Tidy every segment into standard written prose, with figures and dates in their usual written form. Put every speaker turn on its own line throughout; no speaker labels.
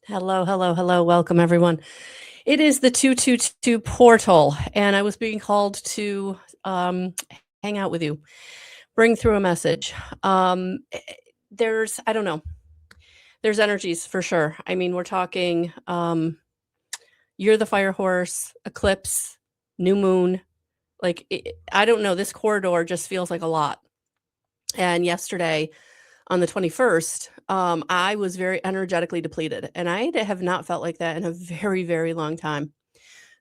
Hello, hello, hello. Welcome, everyone. It is the 222 portal, and I was being called to hang out with you, bring through a message. I don't know, there's energies for sure. I mean, we're talking you're the fire horse, eclipse, new moon. I don't know, this corridor just feels like a lot. And yesterday, on the 21st, I was very energetically depleted, and I have not felt like that in a very, very long time.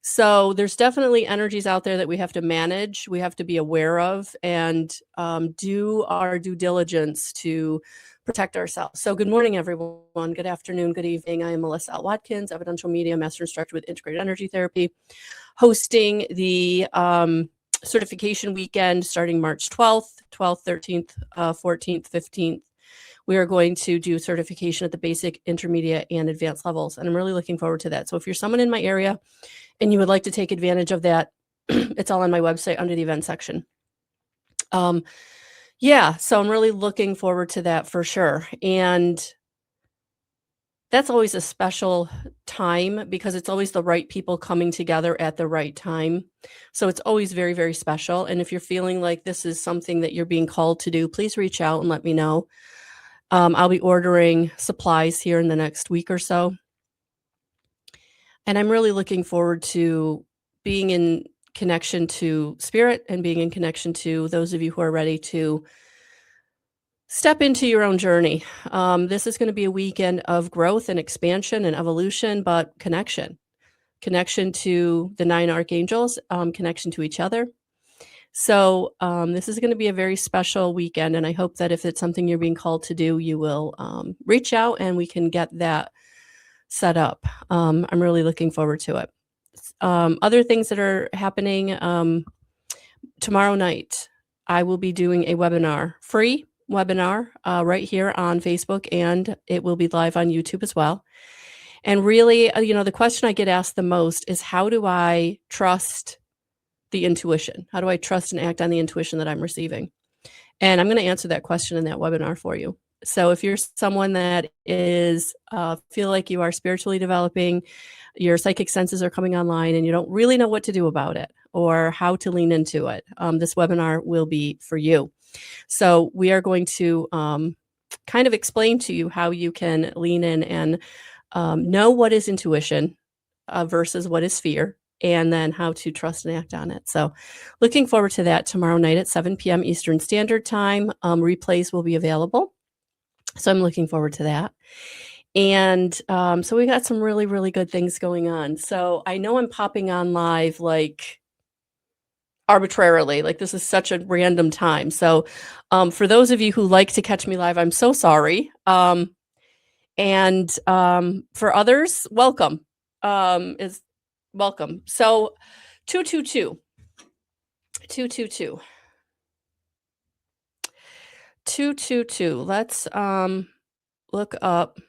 So there's definitely energies out there that we have to manage, we have to be aware of, and do our due diligence to protect ourselves. So good morning, everyone. Good afternoon, good evening. I am Melissa Watkins, evidential medium, master instructor with Integrated Energy Therapy, hosting the certification weekend starting March 12th, 12th, 13th, 14th, 15th. We are going to do certification at the basic, intermediate, and advanced levels. And I'm really looking forward to that. So if you're someone in my area and you would like to take advantage of that, it's all on my website under the event section. Yeah, so I'm really looking forward to that for sure. And that's always a special time because it's always the right people coming together at the right time. So it's always very, very special. And if you're feeling like this is something that you're being called to do, please reach out and let me know. I'll be ordering supplies here in the next week or so. And I'm really looking forward to being in connection to spirit and being in connection to those of you who are ready to step into your own journey. This is going to be a weekend of growth and expansion and evolution, but connection to the 9 archangels, connection to each other. So this is going to be a very special weekend, and I hope that if it's something you're being called to do, you will reach out and we can get that set up. I'm really looking forward to it. Other things that are happening tomorrow night, I will be doing a webinar, free webinar right here on Facebook, and it will be live on YouTube as well. And really, the question I get asked the most is, how do I trust the intuition? How do I trust and act on the intuition that I'm receiving? And I'm going to answer that question in that webinar for you. So if you're someone that is feel like you are spiritually developing, your psychic senses are coming online, and you don't really know what to do about it or how to lean into it, this webinar will be for you. So we are going to kind of explain to you how you can lean in and know what is intuition versus what is fear, and then how to trust and act on it. So looking forward to that tomorrow night at 7 p.m. Eastern Standard Time. Replays will be available. So I'm looking forward to that. And so we got some really, really good things going on. So I know I'm popping on live like arbitrarily, like this is such a random time. So for those of you who like to catch me live, I'm so sorry. And for others, welcome. Welcome. So 222. 222. 222. Let's look up.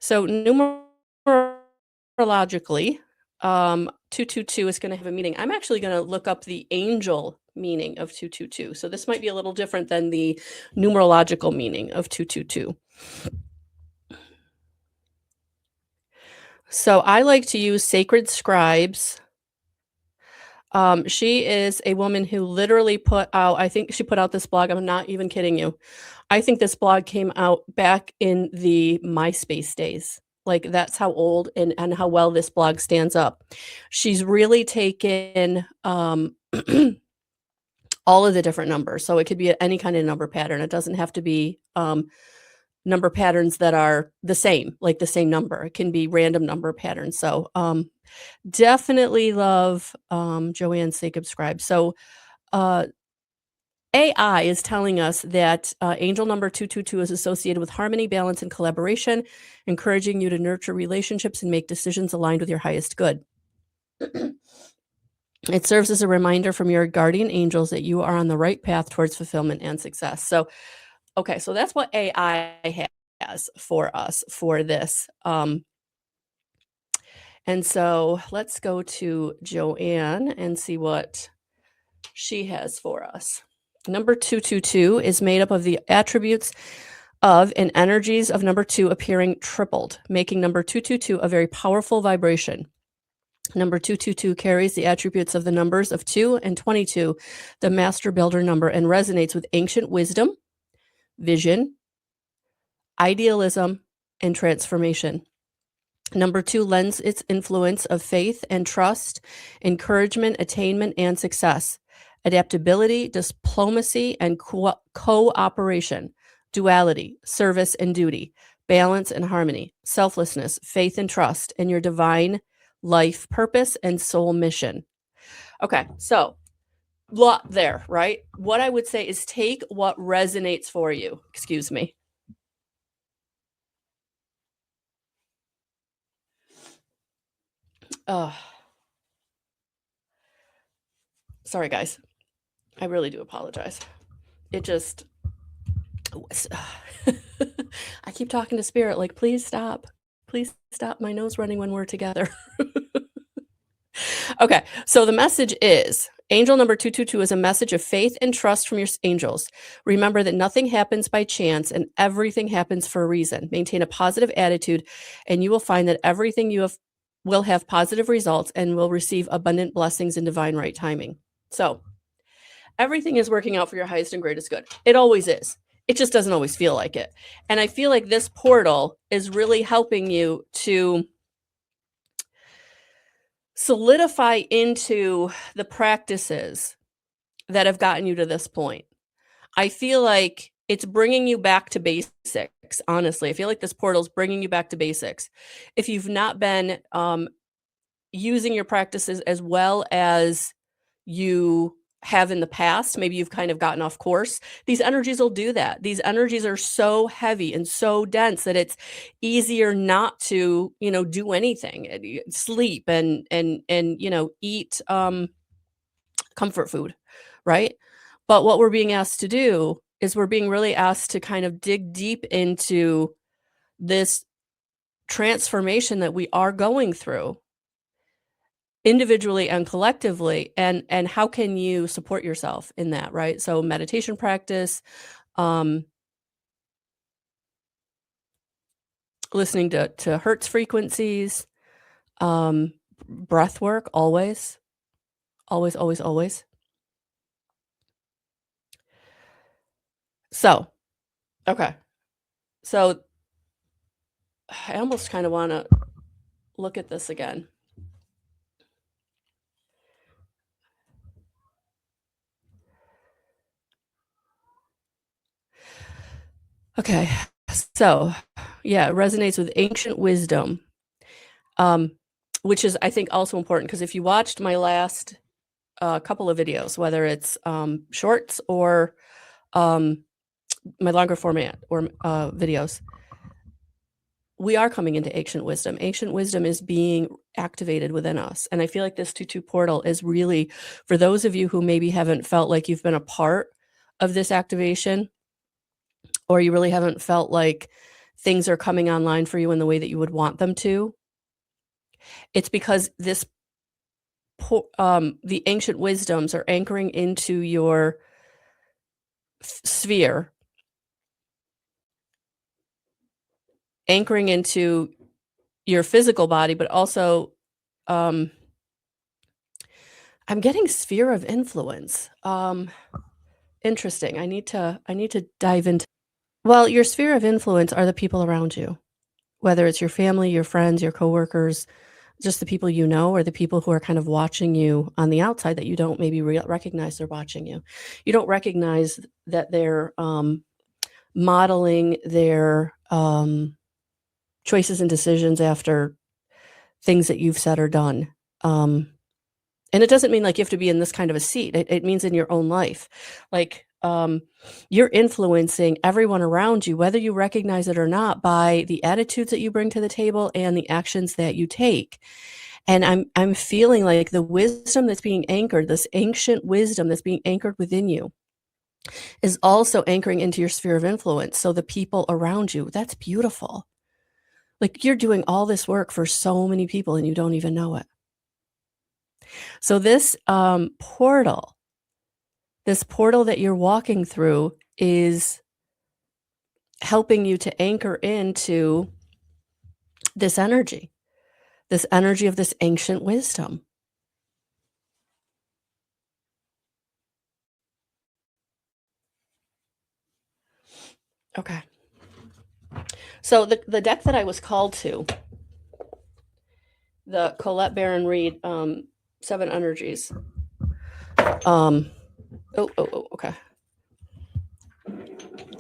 So numerologically, 222 is going to have a meaning. I'm actually going to look up the angel meaning of 222. So this might be a little different than the numerological meaning of 222. So I like to use Sacred Scribes. She is a woman who literally put out, I think she put out this blog. I'm not even kidding you. I think this blog came out back in the MySpace days. Like that's how old and how well this blog stands up. She's really taken all of the different numbers. So it could be any kind of number pattern. It doesn't have to be number patterns that are the same, like the same number. It can be random number patterns. So definitely love Joanne's Sacred Scribe. So AI is telling us that angel number 222 is associated with harmony, balance, and collaboration, encouraging you to nurture relationships and make decisions aligned with your highest good. It serves as a reminder from your guardian angels that you are on the right path towards fulfillment and success. So, okay, so that's what AI has for us for this. And so let's go to Joanne and see what she has for us. Number 222 is made up of the attributes of and energies of number 2 appearing tripled, making number 222 a very powerful vibration. Number 222 carries the attributes of the numbers of 2 and 22, the master builder number, and resonates with ancient wisdom, vision, idealism, and transformation. Number 2 lends its influence of faith and trust, encouragement, attainment, and success, adaptability, diplomacy, and cooperation, duality, service and duty, balance and harmony, selflessness, faith and trust, and your divine life purpose and soul mission. Okay, so lot there, right? What I would say is take what resonates for you. Excuse me. Sorry, guys. I really do apologize. It just, I keep talking to spirit like, please stop. Please stop my nose running when we're together. Okay, so the message is angel number 222 is a message of faith and trust from your angels. Remember that nothing happens by chance and everything happens for a reason. Maintain a positive attitude, and you will find that everything you have will have positive results and will receive abundant blessings in divine right timing. So everything is working out for your highest and greatest good. It always is. It just doesn't always feel like it. And I feel like this portal is really helping you to solidify into the practices that have gotten you to this point. I feel like it's bringing you back to basics, honestly. I feel like this portal is bringing you back to basics. If you've not been using your practices as well as you have in the past, maybe you've kind of gotten off course, these energies will do that. These energies are so heavy and so dense that it's easier not to, do anything, sleep and eat comfort food, right? But what we're being asked to do is we're being really asked to kind of dig deep into this transformation that we are going through individually and collectively, and how can you support yourself in that, right? So meditation practice, listening to hertz frequencies, breath work, always. So, okay. So I almost kind of want to look at this again. Okay. So, yeah, it resonates with ancient wisdom, which is, I think, also important because if you watched my last couple of videos, whether it's shorts or my longer format or videos, we are coming into ancient wisdom. Ancient wisdom is being activated within us. And I feel like this 2-2 portal is really, for those of you who maybe haven't felt like you've been a part of this activation, or you really haven't felt like things are coming online for you in the way that you would want them to, it's because this the ancient wisdoms are anchoring into your sphere, anchoring into your physical body, but also I'm getting sphere of influence. Interesting. I need to dive into. Well, your sphere of influence are the people around you, whether it's your family, your friends, your coworkers, just the people you know, or the people who are kind of watching you on the outside that you don't maybe recognize they're watching you. You don't recognize that they're modeling their choices and decisions after things that you've said or done. And it doesn't mean like you have to be in this kind of a seat. It means in your own life. Like you're influencing everyone around you, whether you recognize it or not, by the attitudes that you bring to the table and the actions that you take. And I'm feeling like the wisdom that's being anchored, this ancient wisdom that's being anchored within you, is also anchoring into your sphere of influence. So the people around you, that's beautiful. Like you're doing all this work for so many people and you don't even know it. So this portal that you're walking through is helping you to anchor into this energy of this ancient wisdom. Okay. So the deck that I was called to, the Colette Baron Reed 7 Energies. Okay.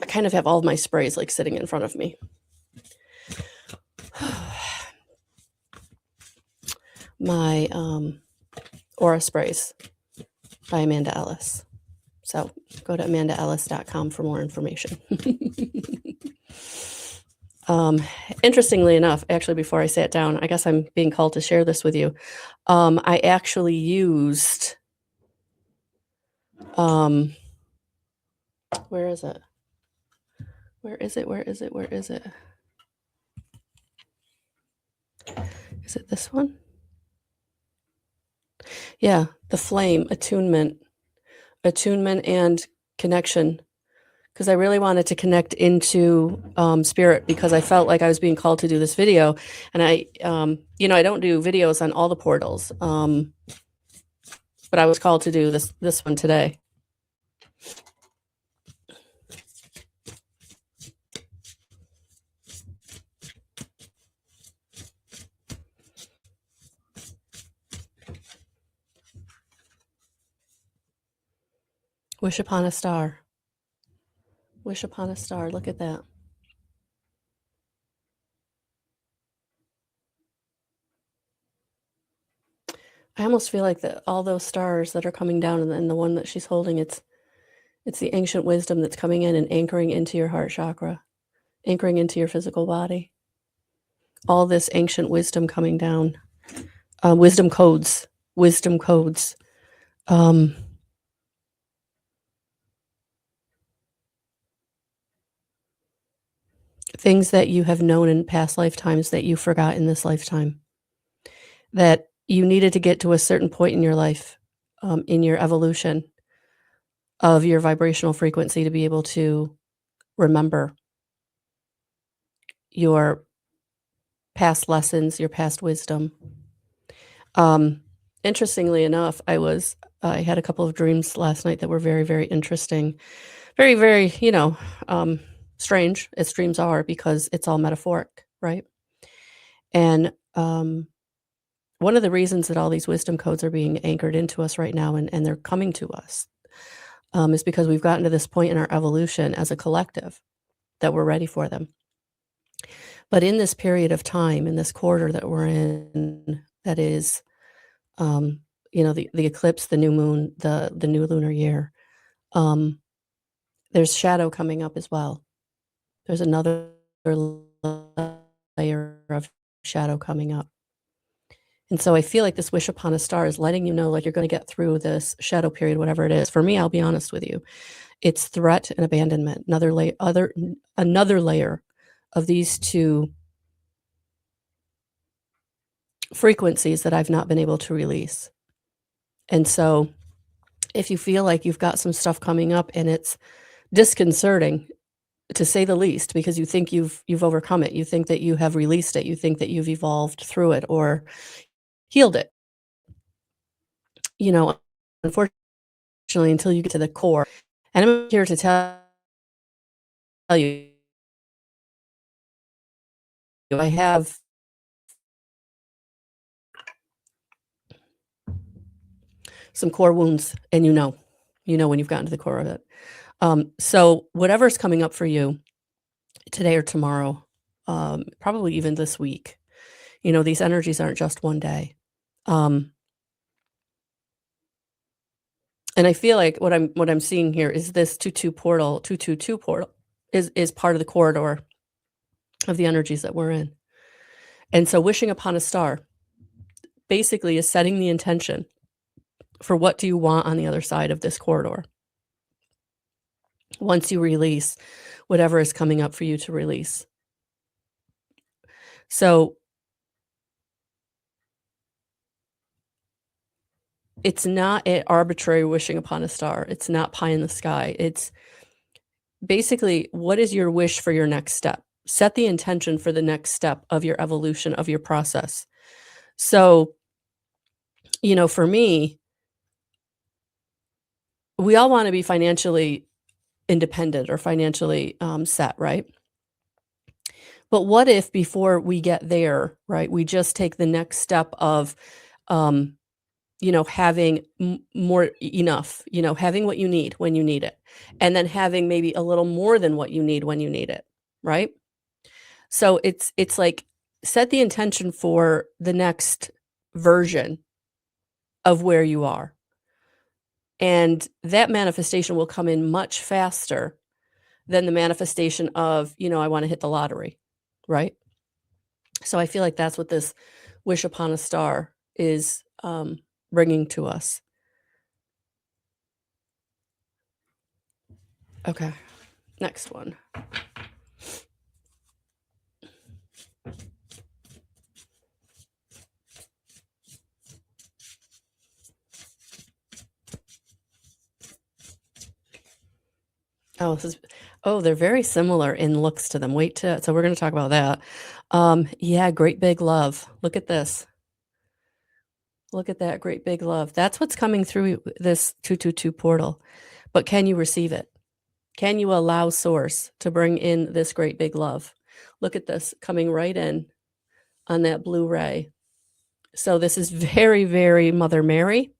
I kind of have all of my sprays like sitting in front of me. My Aura Sprays by Amanda Ellis. So go to amandaellis.com for more information. Interestingly enough, actually, before I sat down, I guess I'm being called to share this with you. I actually used, where is it? Where is it? Where is it? Where is it? Is it this one? Yeah, the flame, attunement and connection. Because I really wanted to connect into spirit, because I felt like I was being called to do this video. And I don't do videos on all the portals, but I was called to do this one today. Wish upon a star. Wish upon a star. Look at that. I almost feel like that all those stars that are coming down, and the one that she's holding, it's the ancient wisdom that's coming in and anchoring into your heart chakra, anchoring into your physical body. All this ancient wisdom coming down. Wisdom codes. Things that you have known in past lifetimes that you forgot in this lifetime. That you needed to get to a certain point in your life, in your evolution of your vibrational frequency, to be able to remember your past lessons, your past wisdom. Interestingly enough, I had a couple of dreams last night that were very, very interesting. Very, very, strange, as dreams are, because it's all metaphoric, right? And one of the reasons that all these wisdom codes are being anchored into us right now, and they're coming to us, is because we've gotten to this point in our evolution as a collective that we're ready for them. But in this period of time, in this quarter that we're in, that is, the eclipse, the new moon, the new lunar year, there's shadow coming up as well. There's another layer of shadow coming up. And so I feel like this wish upon a star is letting you know, like, you're going to get through this shadow period, whatever it is. For me, I'll be honest with you, it's threat and abandonment. Another layer of these two frequencies that I've not been able to release. And so if you feel like you've got some stuff coming up and it's disconcerting, to say the least, because you think you've overcome it, you think that you have released it, you think that you've evolved through it or healed it, unfortunately, until you get to the core. And I'm here to tell you, I have some core wounds, and you know when you've gotten to the core of it. So whatever's coming up for you today or tomorrow, probably even this week, these energies aren't just one day. And I feel like what I'm seeing here is this 222 portal is part of the corridor of the energies that we're in. And so wishing upon a star basically is setting the intention for what do you want on the other side of this corridor. Once you release whatever is coming up for you to release. So it's not an arbitrary wishing upon a star. It's not pie in the sky. basically, what is your wish for your next step? Set the intention for the next step of your evolution, of your process. So, for me, we all want to be financially independent or financially set, right? But what if before we get there, right, we just take the next step of, having more enough, having what you need when you need it, and then having maybe a little more than what you need when you need it, right? So it's like set the intention for the next version of where you are. And that manifestation will come in much faster than the manifestation of, I want to hit the lottery, right? So I feel like that's what this wish upon a star is bringing to us. Okay, next one. They're very similar in looks to them. So we're going to talk about that. Yeah, great big love. Look at this. Look at that great big love. That's what's coming through this 222 portal. But can you receive it? Can you allow Source to bring in this great big love? Look at this coming right in on that blue ray. So this is very, very Mother Mary.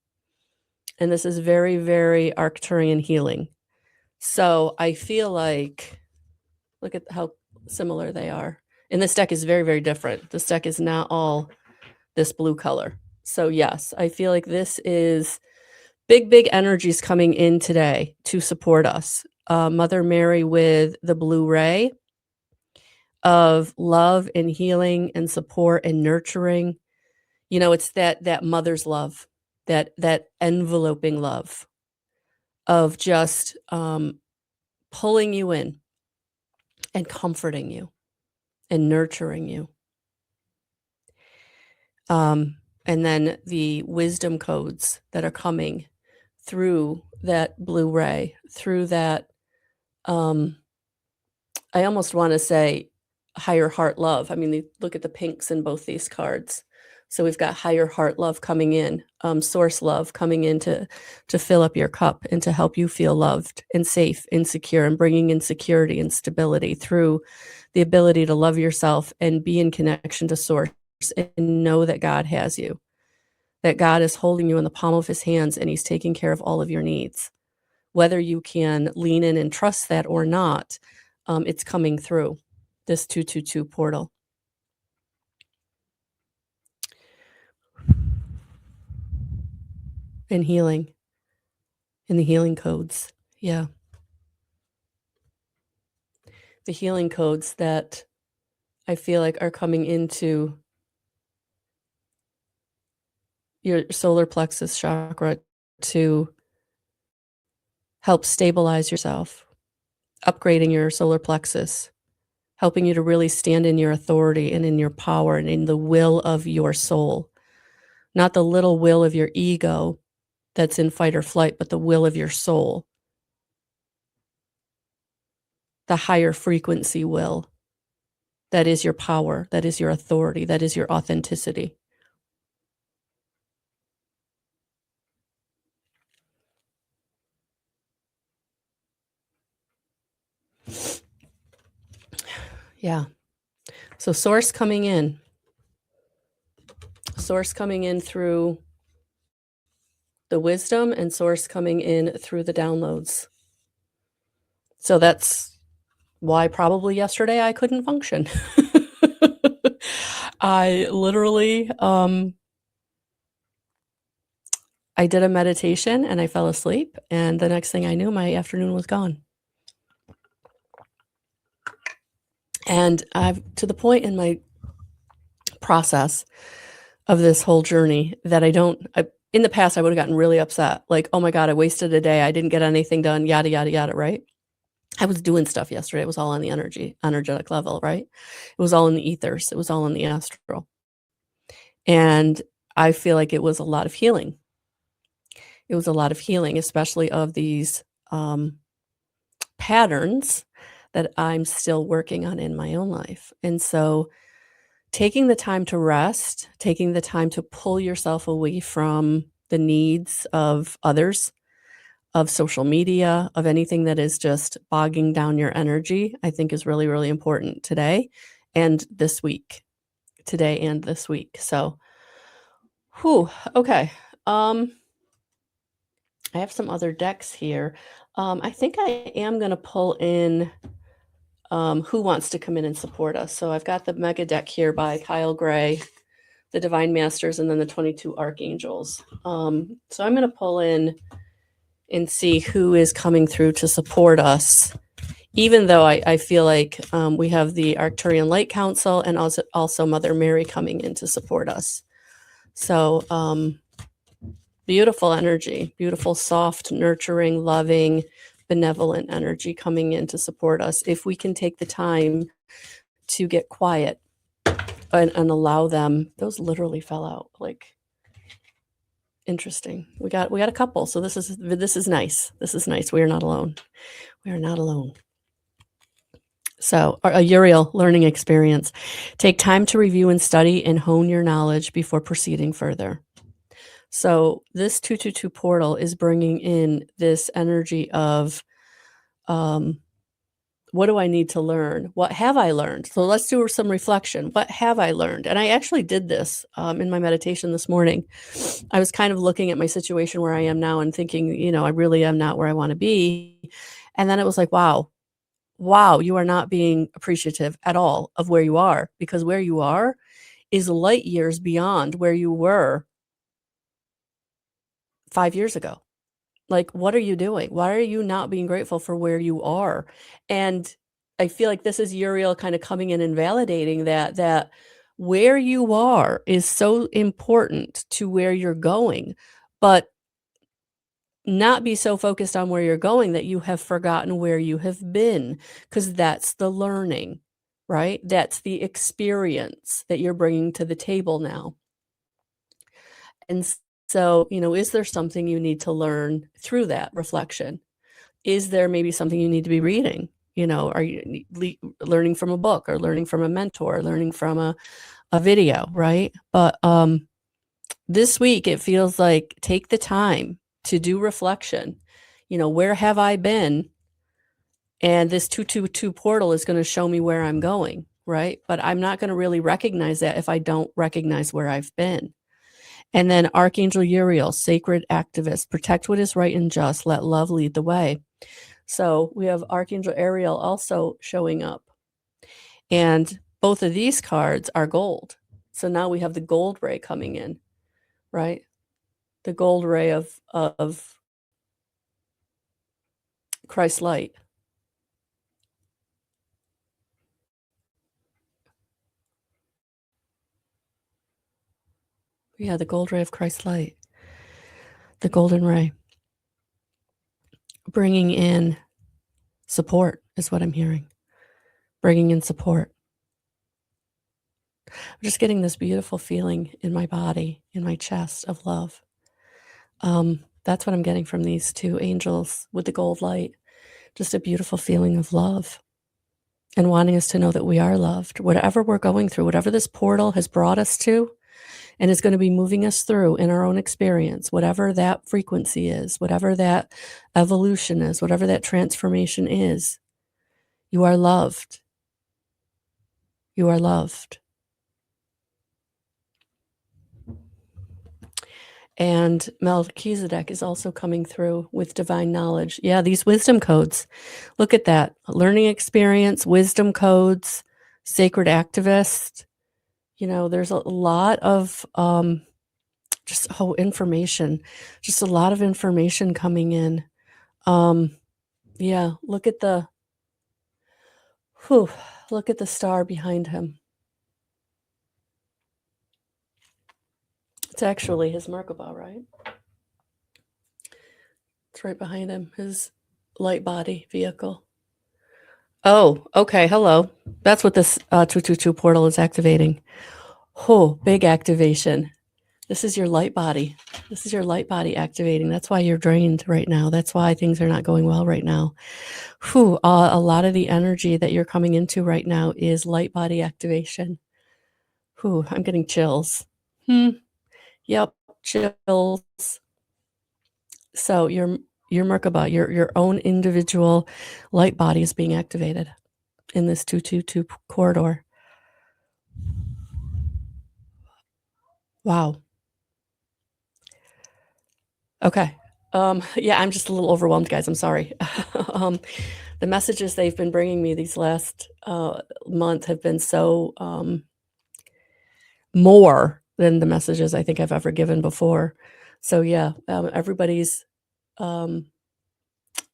And this is very, very Arcturian healing. So I feel like, look at how similar they are. And this deck is very, very different. This deck is not all this blue color. So yes, I feel like this is big, big energies coming in today to support us. Mother Mary with the blue ray of love and healing and support and nurturing. It's that mother's love, that enveloping love of just pulling you in and comforting you and nurturing you. And then the wisdom codes that are coming through that blue ray, through that, I almost want to say higher heart love. I mean, look at the pinks in both these cards. So we've got higher heart love coming in, source love coming in to fill up your cup and to help you feel loved and safe and secure, and bringing in security and stability through the ability to love yourself and be in connection to source and know that God has you, that God is holding you in the palm of his hands and he's taking care of all of your needs. Whether you can lean in and trust that or not, it's coming through this 222 portal. And healing. In the healing codes. Yeah. The healing codes that I feel like are coming into your solar plexus chakra to help stabilize yourself, upgrading your solar plexus, helping you to really stand in your authority and in your power and in the will of your soul, not the little will of your ego that's in fight or flight, but the will of your soul, the higher frequency will. That is your power, that is your authority, that is your authenticity. Yeah. So source coming in through the wisdom and source coming in through the downloads. So that's why probably yesterday I couldn't function. I literally, I did a meditation and I fell asleep, and the next thing I knew, my afternoon was gone. And I've to the point in my process of this whole journey that in the past, I would have gotten really upset. Like, oh my God, I wasted a day. I didn't get anything done, yada, yada, yada, right? I was doing stuff yesterday. It was all on the energetic level, right? It was all in the ethers. It was all in the astral. And I feel like it was a lot of healing. It was a lot of healing, especially of these patterns that I'm still working on in my own life. And so taking the time to rest, taking the time to pull yourself away from the needs of others, of social media, of anything that is just bogging down your energy, I think is really, really important today and this week. Today and this week. So, okay. I have some other decks here. I think I am going to pull in Who Wants to Come In and Support Us. So I've got the mega deck here by Kyle Gray, the Divine Masters, and then the 22 Archangels. So I'm going to pull in and see who is coming through to support us, even though I feel like we have the Arcturian Light Council and also Mother Mary coming in to support us. So beautiful energy, beautiful, soft, nurturing, loving, benevolent energy coming in to support us if we can take the time to get quiet and allow them. Those literally fell out. Like, interesting. We got a couple. So this is nice. This is nice. We are not alone. We are not alone. So a Uriel learning experience. Take time to review and study and hone your knowledge before proceeding further. So this 222 portal is bringing in this energy of, what do I need to learn? What have I learned? So let's do some reflection. What have I learned? And I actually did this in my meditation this morning. I was kind of looking at my situation where I am now and thinking, I really am not where I want to be. And then it was like, wow, you are not being appreciative at all of where you are, because where you are is light years beyond where you were 5 years ago. Like, what are you doing? Why are you not being grateful for where you are? And I feel like this is Uriel kind of coming in and validating that where you are is so important to where you're going, but not be so focused on where you're going that you have forgotten where you have been, because that's the learning, right? That's the experience that you're bringing to the table now. And so, is there something you need to learn through that reflection? Is there maybe something you need to be reading? Are you learning from a book or learning from a mentor, or learning from a video, right? But this week, it feels like take the time to do reflection. Where have I been? And this 222 portal is going to show me where I'm going, right? But I'm not going to really recognize that if I don't recognize where I've been. And then Archangel Uriel, sacred activist, protect what is right and just, let love lead the way. So we have Archangel Ariel also showing up. And both of these cards are gold. So now we have the gold ray coming in, right? The gold ray of Christ's light. Yeah, the gold ray of Christ's light. The golden ray. Bringing in support is what I'm hearing. Bringing in support. I'm just getting this beautiful feeling in my body, in my chest, of love. That's what I'm getting from these two angels with the gold light. Just a beautiful feeling of love and wanting us to know that we are loved. Whatever we're going through, whatever this portal has brought us to and is going to be moving us through in our own experience, whatever that frequency is, whatever that evolution is, whatever that transformation is, you are loved. You are loved. And Melchizedek is also coming through with divine knowledge. Yeah, these wisdom codes. Look at that. Learning experience, wisdom codes, sacred activist. There's a lot of information. Just a lot of information coming in. Yeah, look at the star behind him. It's actually his Merkaba, right? It's right behind him, his light body vehicle. Oh, okay. Hello. That's what this 222 portal is activating. Oh, big activation. This is your light body. This is your light body activating. That's why you're drained right now. That's why things are not going well right now. A lot of the energy that you're coming into right now is light body activation. I'm getting chills. Yep, chills. So your Merkaba, your own individual light body is being activated in this 222 corridor. Wow. Okay. Yeah, I'm just a little overwhelmed, guys. I'm sorry. The messages they've been bringing me these last month have been so more than the messages I think I've ever given before. So yeah, everybody's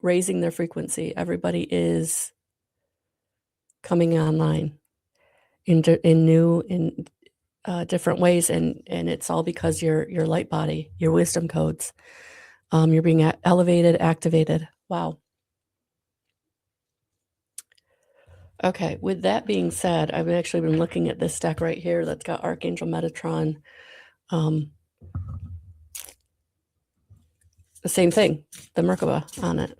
raising their frequency. Everybody is coming online in different ways, and it's all because your light body, your wisdom codes, you're being elevated, activated. Wow. Okay, with that being said, I've actually been looking at this deck right here that's got Archangel Metatron. The same thing, the Merkaba on it.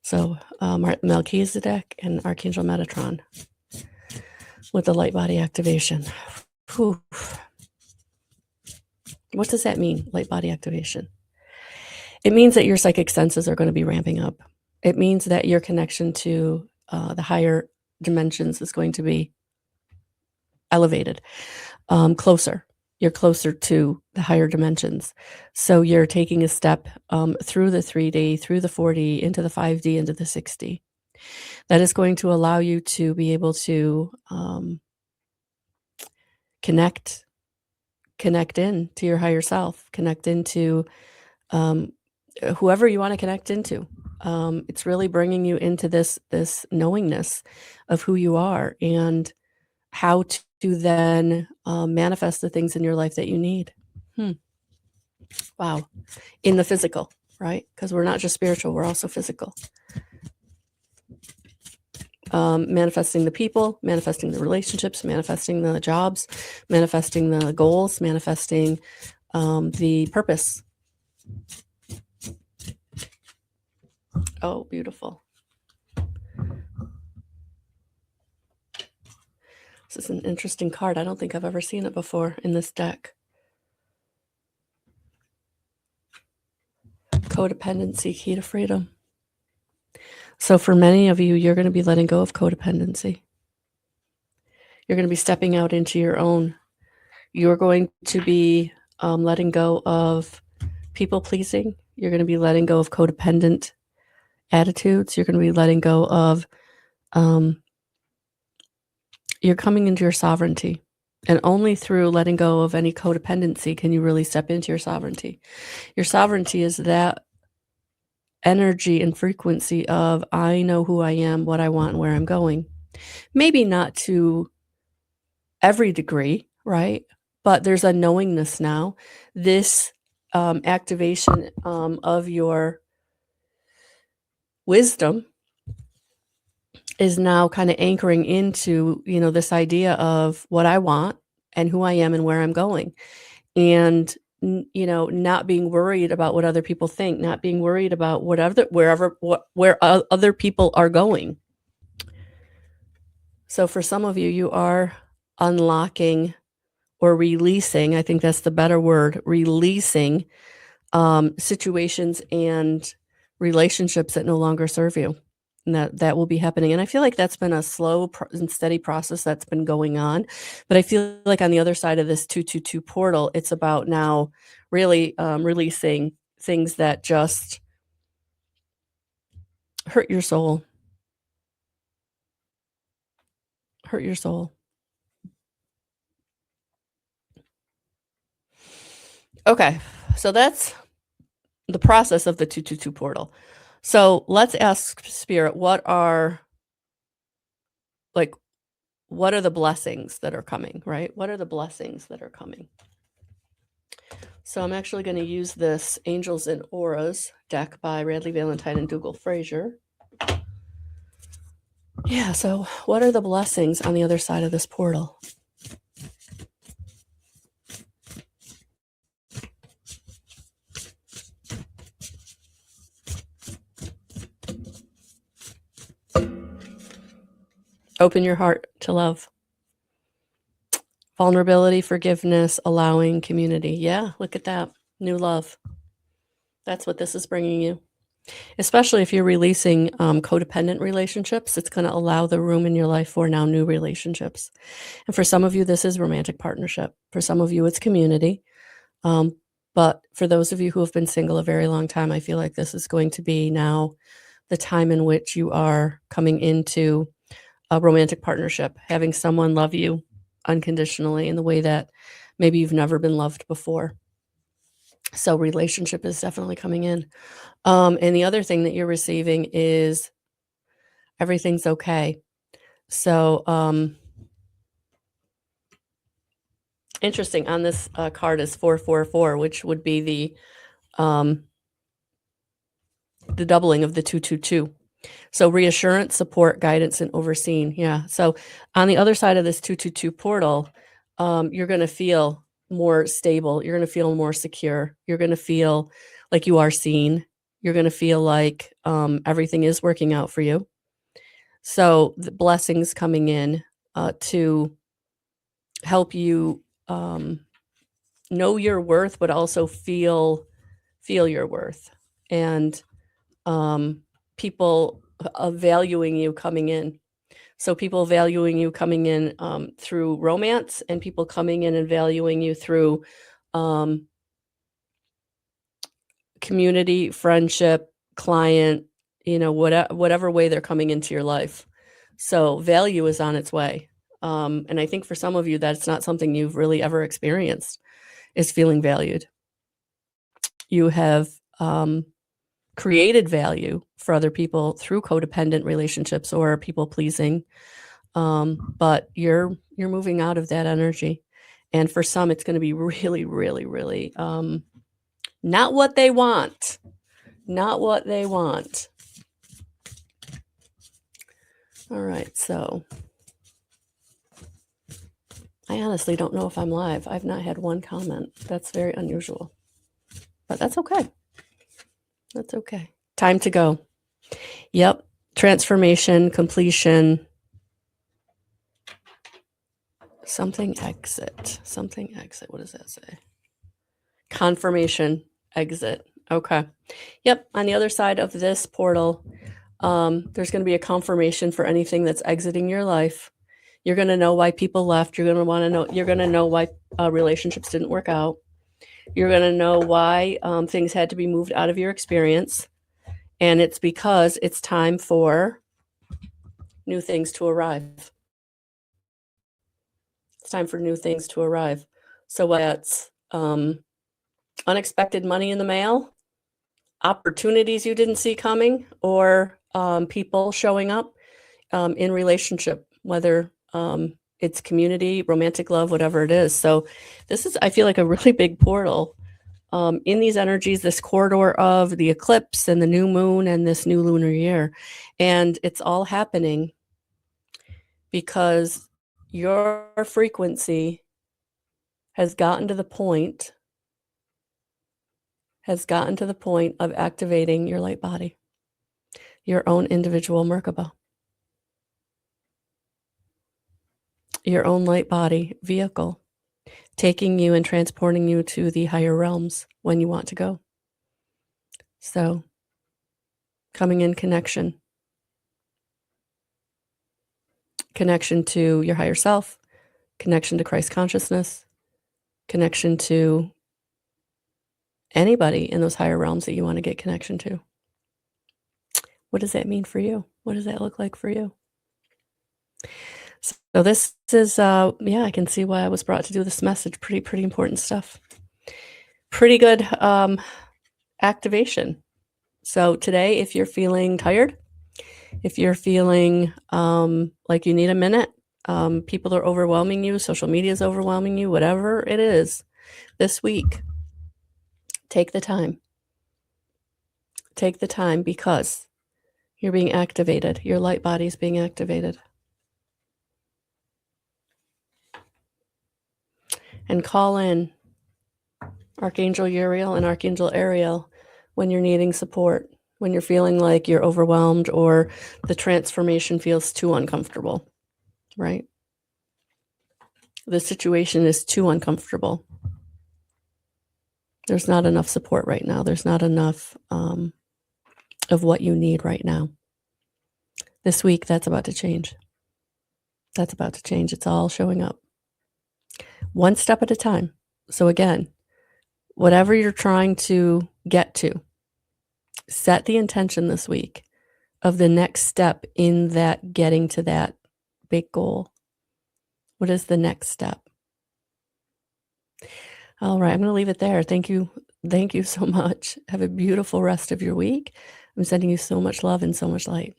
So Melchizedek and Archangel Metatron with the light body activation. Whew. What does that mean, light body activation? It means that your psychic senses are going to be ramping up. It means that your connection to the higher dimensions is going to be elevated, closer. You're closer to the higher dimensions. So you're taking a step through the 3D, through the 4D, into the 5D, into the 6D. That is going to allow you to be able to connect in to your higher self, connect into whoever you want to connect into. It's really bringing you into this knowingness of who you are and how to then manifest the things in your life that you need. Wow. In the physical, right? Because we're not just spiritual, we're also physical. Manifesting the people, manifesting the relationships, manifesting the jobs, manifesting the goals, manifesting the purpose. Oh, beautiful. This is an interesting card. I don't think I've ever seen it before in this deck. Codependency, key to freedom. So for many of you, you're going to be letting go of codependency. You're going to be stepping out into your own. You're going to be letting go of people pleasing. You're going to be letting go of codependent attitudes. You're going to be letting go of, you're coming into your sovereignty. And only through letting go of any codependency can you really step into your sovereignty. Your sovereignty is that energy and frequency of, I know who I am, what I want, and where I'm going. Maybe not to every degree, right? But there's a knowingness now. This activation of your wisdom is now kind of anchoring into, this idea of what I want and who I am and where I'm going. And, not being worried about what other people think, not being worried about where other people are going. So for some of you, you are unlocking or releasing, I think that's the better word, releasing situations and relationships that no longer serve you. And that will be happening. And I feel like that's been a slow and steady process that's been going on. But I feel like on the other side of this 222 portal, it's about now really releasing things that just hurt your soul. Hurt your soul. Okay, so that's the process of the 222 portal. So let's ask Spirit, what are the blessings that are coming, right? What are the blessings that are coming? So I'm actually going to use this Angels and Auras deck by Radley Valentine and Dougal Fraser. Yeah, so what are the blessings on the other side of this portal? Open your heart to love. Vulnerability, forgiveness, allowing, community. Yeah, look at that. New love. That's what this is bringing you. Especially if you're releasing codependent relationships, it's going to allow the room in your life for now new relationships. And for some of you, this is romantic partnership. For some of you, it's community. But for those of you who have been single a very long time, I feel like this is going to be now the time in which you are coming into a romantic partnership, having someone love you unconditionally in the way that maybe you've never been loved before. So relationship is definitely coming in. And the other thing that you're receiving is everything's okay. So interesting. On this card is 444, which would be the doubling of the 222. So reassurance, support, guidance, and overseeing. Yeah. So on the other side of this 222 portal, you're going to feel more stable. You're going to feel more secure. You're going to feel like you are seen. You're going to feel like everything is working out for you. So the blessings coming in to help you know your worth, but also feel your worth, and people valuing you coming in. So people valuing you coming in through romance, and people coming in and valuing you through community, friendship, client, whatever way they're coming into your life. So value is on its way. And I think for some of you, that's not something you've really ever experienced, is feeling valued. You have created value for other people through codependent relationships or people pleasing. But you're moving out of that energy. And for some, it's going to be really, really, really not what they want. Not what they want. All right, so I honestly don't know if I'm live. I've not had one comment. That's very unusual. But that's okay. That's okay. Time to go. Yep. Transformation, completion. Something exit. Something exit. What does that say? Confirmation, exit. Okay. Yep. On the other side of this portal, there's going to be a confirmation for anything that's exiting your life. You're going to know why people left. You're going to want to know. You're going to know why relationships didn't work out. You're going to know why things had to be moved out of your experience. And it's because it's time for new things to arrive. It's time for new things to arrive. So that's unexpected money in the mail, opportunities you didn't see coming, or people showing up in relationship, whether it's community, romantic love, whatever it is. So this is, I feel like, a really big portal in these energies, this corridor of the eclipse and the new moon and this new lunar year. And it's all happening because your frequency has gotten to the point of activating your light body, your own individual Merkaba, your own light body vehicle, taking you and transporting you to the higher realms when you want to go. So coming in connection to your higher self, connection to Christ consciousness, connection to anybody in those higher realms that you want to get connection to. What does that mean for you? What does that look like for you? So this is, I can see why I was brought to do this message. Pretty important stuff. Pretty good activation. So today, if you're feeling tired, if you're feeling like you need a minute, people are overwhelming you, social media is overwhelming you, whatever it is, this week, take the time. Take the time because you're being activated. Your light body is being activated. And call in Archangel Uriel and Archangel Ariel when you're needing support, when you're feeling like you're overwhelmed or the transformation feels too uncomfortable. right? The situation is too uncomfortable. There's not enough support right now. There's not enough of what you need right now. This week, that's about to change. That's about to change. It's all showing up. One step at a time. So again, whatever you're trying to get to, set the intention this week of the next step in that getting to that big goal. What is the next step? All right, I'm going to leave it there. Thank you. Thank you so much. Have a beautiful rest of your week. I'm sending you so much love and so much light.